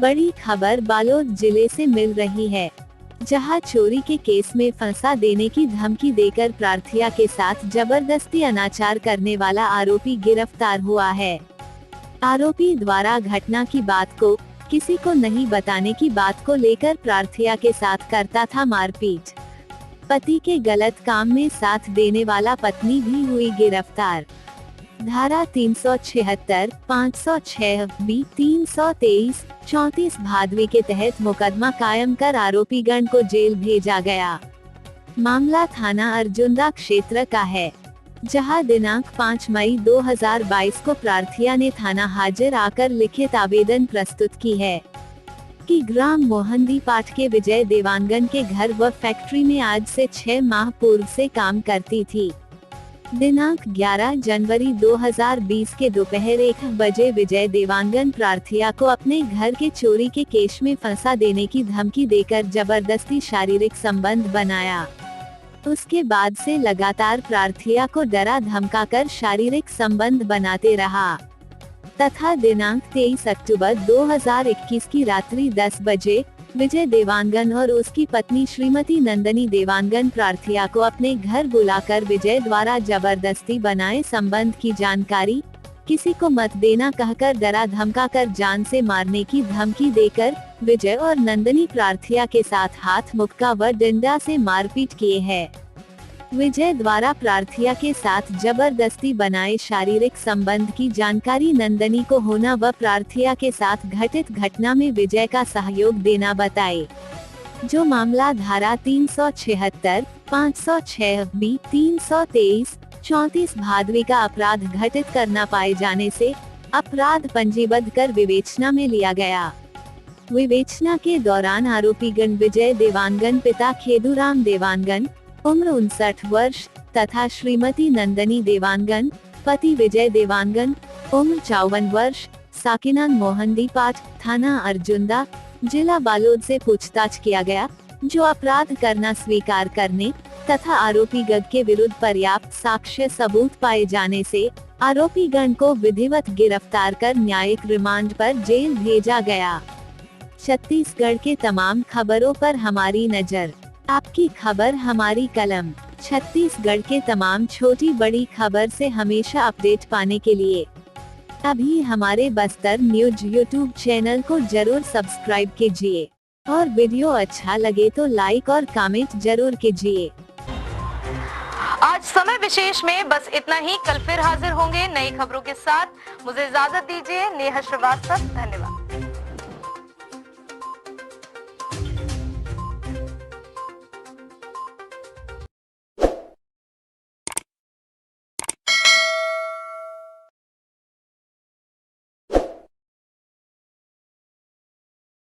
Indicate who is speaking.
Speaker 1: बड़ी खबर बालोद जिले से मिल रही है, जहां चोरी के केस में फंसा देने की धमकी देकर प्रार्थिया के साथ जबरदस्ती अनाचार करने वाला आरोपी गिरफ्तार हुआ है। आरोपी द्वारा घटना की बात को, किसी को नहीं बताने की बात को लेकर प्रार्थिया के साथ करता था मारपीट। पति के गलत काम में साथ देने वाला पत्नी भी हुई गिरफ्तार। धारा 376, 506 बी, 323, 34 भादवी के तहत मुकदमा कायम कर आरोपी गण को जेल भेजा गया। मामला थाना अर्जुंदा क्षेत्र का है, जहां दिनांक 5 मई 2022 को प्रार्थिया ने थाना हाजिर आकर लिखित आवेदन प्रस्तुत की है कि ग्राम मोहंदी पाठ के विजय देवांगन के घर व फैक्ट्री में आज से 6 माह पूर्व से काम करती थी। दिनांक 11 जनवरी 2020 के दोपहर 1 बजे विजय देवांगन प्रार्थिया को अपने घर के चोरी के केस में फंसा देने की धमकी देकर जबरदस्ती शारीरिक संबंध बनाया। उसके बाद से लगातार प्रार्थिया को डरा धमकाकर शारीरिक संबंध बनाते रहा तथा दिनांक 23 अक्टूबर 2021 की रात्रि 10 बजे विजय देवांगन और उसकी पत्नी श्रीमती नंदनी देवांगन प्रार्थिया को अपने घर बुलाकर विजय द्वारा जबरदस्ती बनाए संबंध की जानकारी, किसी को मत देना कहकर डरा धमकाकर जान से मारने की धमकी देकर विजय और नंदनी प्रार्थिया के साथ हाथ मुक्का व डंडा से मारपीट किए हैं। विजय द्वारा प्रार्थिया के साथ जबरदस्ती बनाए शारीरिक संबंध की जानकारी नंदनी को होना व प्रार्थिया के साथ घटित घटना में विजय का सहयोग देना बताए। जो मामला धारा 376, 506 बी, 323, 34 भादवी का अपराध घटित करना पाए जाने से अपराध पंजीबद्ध कर विवेचना में लिया गया। विवेचना के दौरान आरोपी गण विजय देवांगन पिता खेदूराम देवांगन उम्र 59 वर्ष तथा श्रीमती नंदनी देवांगन पति विजय देवांगन उम्र 54 वर्ष साकिनान मोहंदी पाठ थाना अर्जुंदा जिला बालोद से पूछताछ किया गया, जो अपराध करना स्वीकार करने तथा आरोपी गण के विरुद्ध पर्याप्त साक्ष्य सबूत पाए जाने से आरोपी गण को विधिवत गिरफ्तार कर न्यायिक रिमांड पर जेल भेजा गया। छत्तीसगढ़ के तमाम खबरों पर हमारी नजर, आपकी खबर हमारी कलम। छत्तीसगढ़ के तमाम छोटी बड़ी खबर से हमेशा अपडेट पाने के लिए अभी हमारे बस्तर न्यूज यूट्यूब चैनल को जरूर सब्सक्राइब कीजिए और वीडियो अच्छा लगे तो लाइक और कमेंट जरूर कीजिए।
Speaker 2: आज समय विशेष में बस इतना ही। कल फिर हाजिर होंगे नई खबरों के साथ। मुझे इजाजत दीजिए। नेहा श्रीवास्तव, धन्यवाद।